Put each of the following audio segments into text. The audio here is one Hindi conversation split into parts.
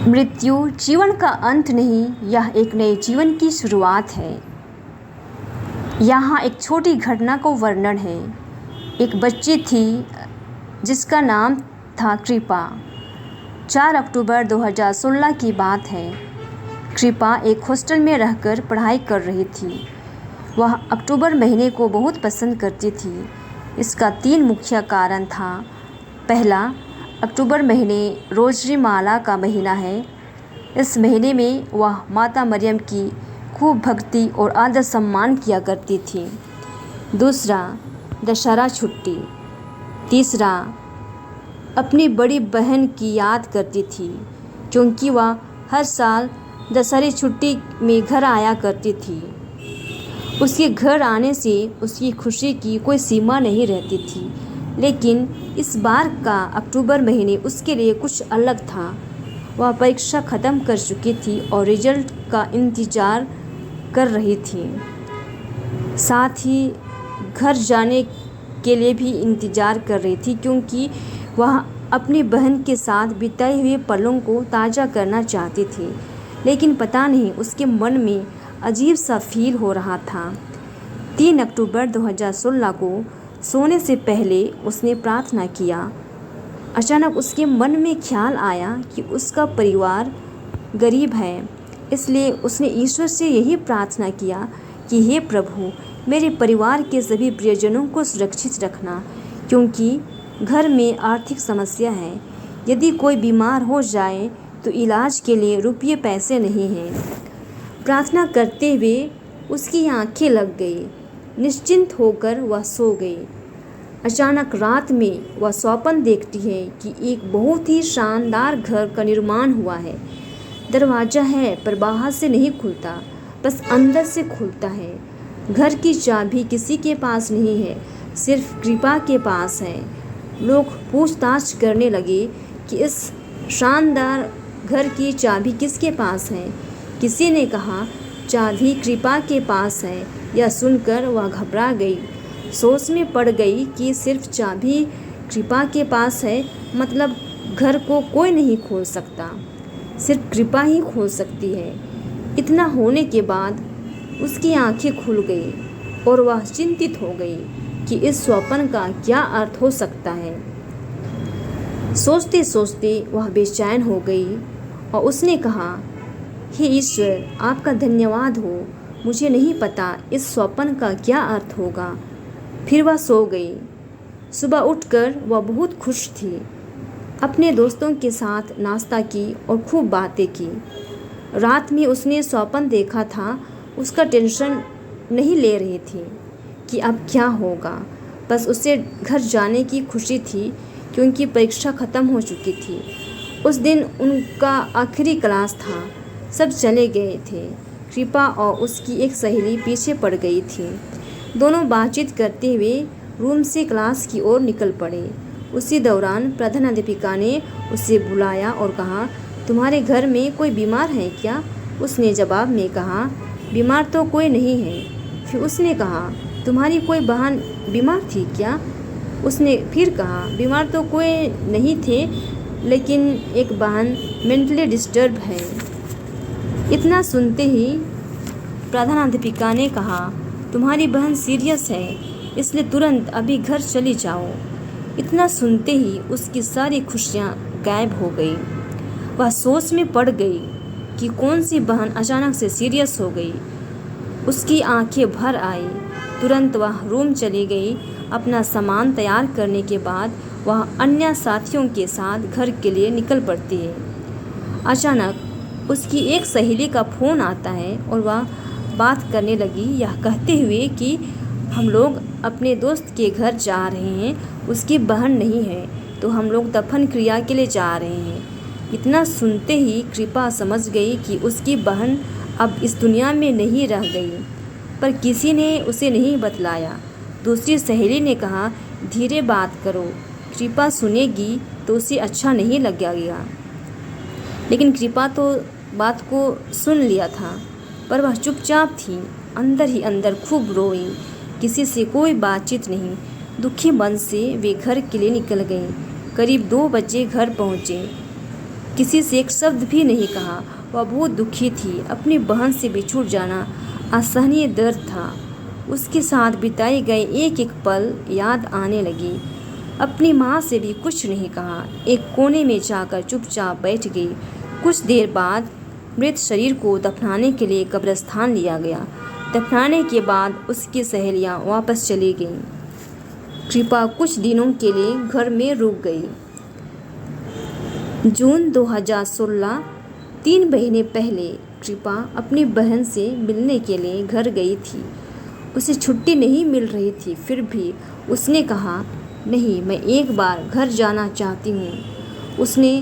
मृत्यु जीवन का अंत नहीं, यह एक नए जीवन की शुरुआत है। यहाँ एक छोटी घटना को वर्णन है। एक बच्ची थी जिसका नाम था कृपा। 4 अक्टूबर 2016 की बात है। कृपा एक हॉस्टल में रहकर पढ़ाई कर रही थी। वह अक्टूबर महीने को बहुत पसंद करती थी। इसका 3 मुख्य कारण था। पहला, अक्टूबर महीने रोज़री माला का महीना है। इस महीने में वह माता मरियम की खूब भक्ति और आदर सम्मान किया करती थी। दूसरा, दशहरा छुट्टी। तीसरा, अपनी बड़ी बहन की याद करती थी क्योंकि वह हर साल दशहरे छुट्टी में घर आया करती थी। उसके घर आने से उसकी खुशी की कोई सीमा नहीं रहती थी। लेकिन इस बार का अक्टूबर महीने उसके लिए कुछ अलग था। वह परीक्षा ख़त्म कर चुकी थी और रिजल्ट का इंतज़ार कर रही थी। साथ ही घर जाने के लिए भी इंतज़ार कर रही थी क्योंकि वह अपनी बहन के साथ बिताए हुए पलों को ताज़ा करना चाहती थी। लेकिन पता नहीं उसके मन में अजीब सा फील हो रहा था। 3 अक्टूबर 2016 को सोने से पहले उसने प्रार्थना किया। अचानक उसके मन में ख्याल आया कि उसका परिवार गरीब है। इसलिए उसने ईश्वर से यही प्रार्थना किया कि हे प्रभु, मेरे परिवार के सभी प्रियजनों को सुरक्षित रखना क्योंकि घर में आर्थिक समस्या है। यदि कोई बीमार हो जाए तो इलाज के लिए रुपये पैसे नहीं हैं। प्रार्थना करते हुए उसकी आंखें लग गई। निश्चिंत होकर वह सो गई। अचानक रात में वह स्वप्न देखती है कि एक बहुत ही शानदार घर का निर्माण हुआ है। दरवाज़ा है पर बाहर से नहीं खुलता, बस अंदर से खुलता है। घर की चाबी किसी के पास नहीं है, सिर्फ कृपा के पास है। लोग पूछताछ करने लगे कि इस शानदार घर की चाबी किसके पास है। किसी ने कहा चाबी कृपा के पास है। यह सुनकर वह घबरा गई। सोच में पड़ गई कि सिर्फ चाबी कृपा के पास है, मतलब घर को कोई नहीं खोल सकता, सिर्फ कृपा ही खोल सकती है। इतना होने के बाद उसकी आंखें खुल गई और वह चिंतित हो गई कि इस स्वप्न का क्या अर्थ हो सकता है। सोचते सोचते वह बेचैन हो गई और उसने कहा, हे ईश्वर, आपका धन्यवाद हो। मुझे नहीं पता इस स्वप्न का क्या अर्थ होगा। फिर वह सो गई। सुबह उठकर वह बहुत खुश थी। अपने दोस्तों के साथ नाश्ता की और खूब बातें की। रात में उसने स्वप्न देखा था। उसका टेंशन नहीं ले रही थी कि अब क्या होगा। बस उसे घर जाने की खुशी थी क्योंकि परीक्षा ख़त्म हो चुकी थी। उस दिन उनका आखिरी क्लास था। सब चले गए थे। कृपा और उसकी एक सहेली पीछे पड़ गई थी। दोनों बातचीत करते हुए रूम से क्लास की ओर निकल पड़े। उसी दौरान प्रधानाध्यापिका ने उसे बुलाया और कहा, तुम्हारे घर में कोई बीमार है क्या? उसने जवाब में कहा, बीमार तो कोई नहीं है। फिर उसने कहा, तुम्हारी कोई बहन बीमार थी क्या? उसने फिर कहा, बीमार तो कोई नहीं थे, लेकिन एक बहन मेंटली डिस्टर्ब है। इतना सुनते ही प्रधानाध्यापिका ने कहा, तुम्हारी बहन सीरियस है, इसलिए तुरंत अभी घर चली जाओ। इतना सुनते ही उसकी सारी खुशियाँ गायब हो गई। वह सोच में पड़ गई कि कौन सी बहन अचानक से सीरियस हो गई। उसकी आंखें भर आई। तुरंत वह रूम चली गई। अपना सामान तैयार करने के बाद वह अन्य साथियों के साथ घर के लिए निकल पड़ती है। अचानक उसकी एक सहेली का फ़ोन आता है और वह बात करने लगी, यह कहते हुए कि हम लोग अपने दोस्त के घर जा रहे हैं, उसकी बहन नहीं है तो हम लोग दफन क्रिया के लिए जा रहे हैं। इतना सुनते ही कृपा समझ गई कि उसकी बहन अब इस दुनिया में नहीं रह गई, पर किसी ने उसे नहीं बतलाया। दूसरी सहेली ने कहा, धीरे बात करो, कृपा सुनेगी तो उसे अच्छा नहीं लगेगा। लेकिन कृपा तो बात को सुन लिया था, पर वह चुपचाप थी। अंदर ही अंदर खूब रोई। किसी से कोई बातचीत नहीं। दुखी मन से वे घर के लिए निकल गई। करीब 2 बजे घर पहुँचे। किसी से एक शब्द भी नहीं कहा। वह बहुत दुखी थी। अपनी बहन से बिछुड़ जाना असहनीय दर्द था। उसके साथ बिताई गई एक एक पल याद आने लगी। अपनी माँ से भी कुछ नहीं कहा। एक कोने में जाकर चुपचाप बैठ गई। कुछ देर बाद मृत शरीर को दफनाने के लिए कब्रिस्तान लिया गया। दफनाने के बाद उसकी सहेलियाँ वापस चली गईं। कृपा कुछ दिनों के लिए घर में रुक गई। जून 2016, 3 महीने पहले कृपा अपनी बहन से मिलने के लिए घर गई थी। उसे छुट्टी नहीं मिल रही थी, फिर भी उसने कहा, नहीं, मैं एक बार घर जाना चाहती हूँ। उसने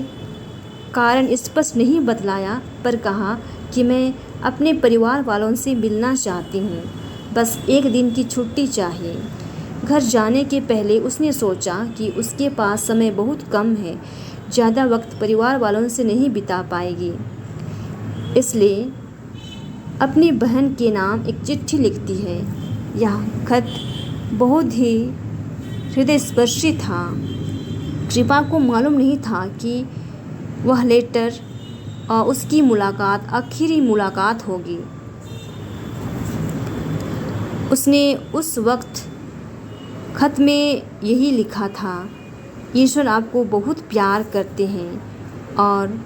कारण स्पष्ट नहीं बतलाया, पर कहा कि मैं अपने परिवार वालों से मिलना चाहती हूँ, बस एक दिन की छुट्टी चाहिए। घर जाने के पहले उसने सोचा कि उसके पास समय बहुत कम है, ज़्यादा वक्त परिवार वालों से नहीं बिता पाएगी। इसलिए अपनी बहन के नाम एक चिट्ठी लिखती है। यह खत बहुत ही हृदयस्पर्शी था। कृपा को मालूम नहीं था कि वह लेटर और उसकी मुलाकात आखिरी मुलाकात होगी। उसने उस वक्त खत में यही लिखा था, ईश्वर आपको बहुत प्यार करते हैं। और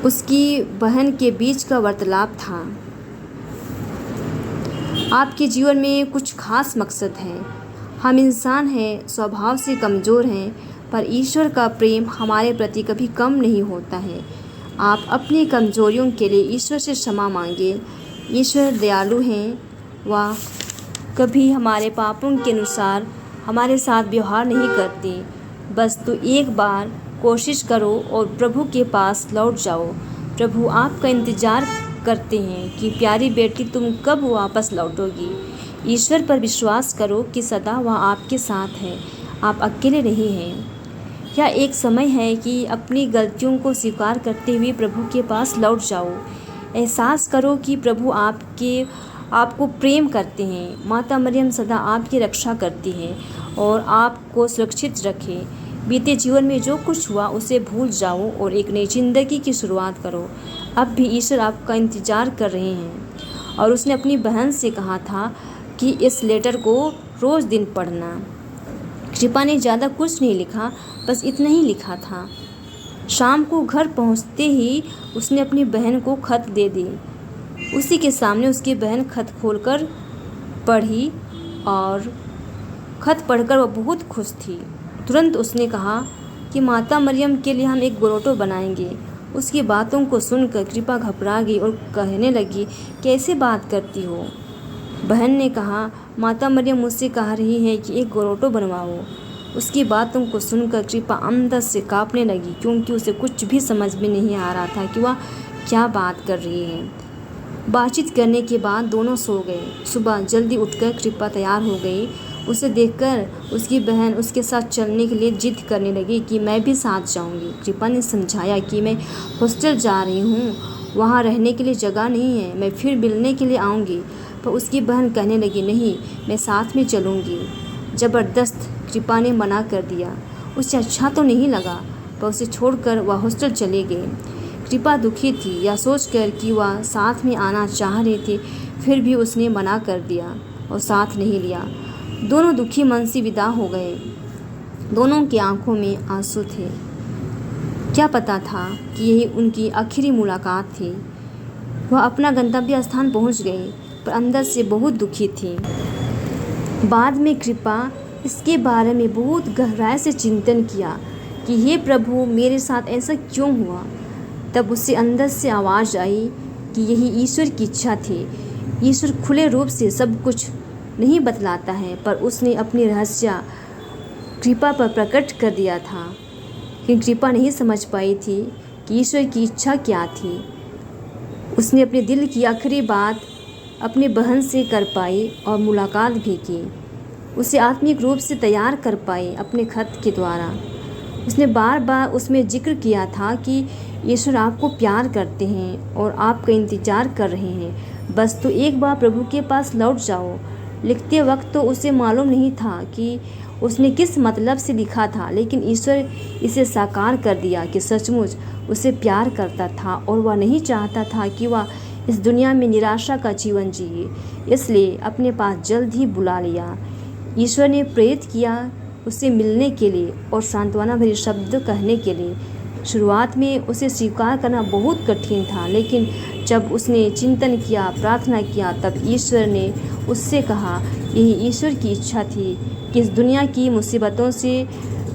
उसकी बहन के बीच का वार्तालाप था, आपके जीवन में कुछ खास मकसद है। हम इंसान हैं, स्वभाव से कमज़ोर हैं, पर ईश्वर का प्रेम हमारे प्रति कभी कम नहीं होता है। आप अपनी कमज़ोरियों के लिए ईश्वर से क्षमा मांगे। ईश्वर दयालु हैं, वह कभी हमारे पापों के अनुसार हमारे साथ व्यवहार नहीं करती। बस तो एक बार कोशिश करो और प्रभु के पास लौट जाओ। प्रभु आपका इंतज़ार करते हैं कि प्यारी बेटी तुम कब वापस लौटोगी। ईश्वर पर विश्वास करो कि सदा वह आपके साथ है, आप अकेले नहीं हैं। यह एक समय है कि अपनी गलतियों को स्वीकार करते हुए प्रभु के पास लौट जाओ। एहसास करो कि प्रभु आपको प्रेम करते हैं। माता मरियम सदा आपकी रक्षा करती हैं और आपको सुरक्षित रखें। बीते जीवन में जो कुछ हुआ उसे भूल जाओ और एक नई ज़िंदगी की शुरुआत करो। अब भी ईश्वर आपका इंतज़ार कर रहे हैं। और उसने अपनी बहन से कहा था कि इस लेटर को रोज़ दिन पढ़ना। कृपा ने ज़्यादा कुछ नहीं लिखा, बस इतना ही लिखा था। शाम को घर पहुंचते ही उसने अपनी बहन को खत दे दी। उसी के सामने उसकी बहन खत खोलकर पढ़ी और खत पढ़कर वह बहुत खुश थी। तुरंत उसने कहा कि माता मरियम के लिए हम एक ग्रोटो बनाएंगे। उसकी बातों को सुनकर कृपा घबरा गई और कहने लगी, कैसे बात करती हो? बहन ने कहा, माता मरियम मुझसे कह रही है कि एक ग्रोटो बनवाओ। उसकी बातों को सुनकर कृपा अंदर से कांपने लगी, क्योंकि उसे कुछ भी समझ में नहीं आ रहा था कि वह क्या बात कर रही है। बातचीत करने के बाद दोनों सो गए। सुबह जल्दी उठकर कृपा तैयार हो गई। उसे देखकर उसकी बहन उसके साथ चलने के लिए जिद करने लगी कि मैं भी साथ जाऊंगी। कृपा ने समझाया कि मैं हॉस्टल जा रही हूँ, वहाँ रहने के लिए जगह नहीं है, मैं फिर मिलने के लिए आऊँगी। पर उसकी बहन कहने लगी, नहीं, मैं साथ में चलूँगी। ज़बरदस्त कृपा ने मना कर दिया। उसे अच्छा तो नहीं लगा, पर उसे छोड़कर वह हॉस्टल चले गए। कृपा दुखी थी, यह सोचकर कि वह साथ में आना चाह रहे थे, फिर भी उसने मना कर दिया और साथ नहीं लिया। दोनों दुखी मन से विदा हो गए। दोनों की आंखों में आंसू थे। क्या पता था कि यही उनकी आखिरी मुलाकात थी। वह अपना गंतव्य स्थान पहुंच गई, पर अंदर से बहुत दुखी थी। बाद में कृपा इसके बारे में बहुत गहराई से चिंतन किया कि हे प्रभु, मेरे साथ ऐसा क्यों हुआ। तब उसे अंदर से आवाज़ आई कि यही ईश्वर की इच्छा थी। ईश्वर खुले रूप से सब कुछ नहीं बतलाता है, पर उसने अपनी रहस्य कृपा पर प्रकट कर दिया था। लेकिन कृपा नहीं समझ पाई थी कि ईश्वर की इच्छा क्या थी। उसने अपने दिल की आखिरी बात अपनी बहन से कर पाई और मुलाकात भी की। उसे आत्मिक रूप से तैयार कर पाई अपने खत के द्वारा। उसने बार बार उसमें जिक्र किया था कि ईश्वर आपको प्यार करते हैं और आपका इंतज़ार कर रहे हैं। बस तो एक बार प्रभु के पास लौट जाओ। लिखते वक्त तो उसे मालूम नहीं था कि उसने किस मतलब से लिखा था, लेकिन ईश्वर इसे साकार कर दिया कि सचमुच उसे प्यार करता था और वह नहीं चाहता था कि वह इस दुनिया में निराशा का जीवन जिए, इसलिए अपने पास जल्द ही बुला लिया। ईश्वर ने प्रेरित किया उसे मिलने के लिए और सांत्वना भरे शब्द कहने के लिए। शुरुआत में उसे स्वीकार करना बहुत कठिन था, लेकिन जब उसने चिंतन किया, प्रार्थना किया, तब ईश्वर ने उससे कहा। यही ईश्वर की इच्छा थी कि इस दुनिया की मुसीबतों से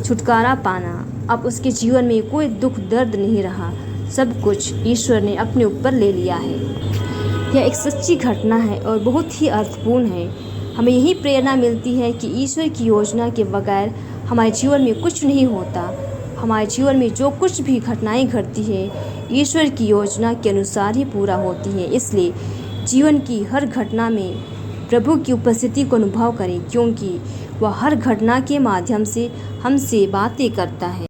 छुटकारा पाना। अब उसके जीवन में कोई दुख दर्द नहीं रहा, सब कुछ ईश्वर ने अपने ऊपर ले लिया है। यह एक सच्ची घटना है और बहुत ही अर्थपूर्ण है। हमें यही प्रेरणा मिलती है कि ईश्वर की योजना के बगैर हमारे जीवन में कुछ नहीं होता। हमारे जीवन में जो कुछ भी घटनाएं घटती हैं, ईश्वर की योजना के अनुसार ही पूरा होती है। इसलिए जीवन की हर घटना में प्रभु की उपस्थिति को अनुभव करें, क्योंकि वह हर घटना के माध्यम से हमसे बातें करता है।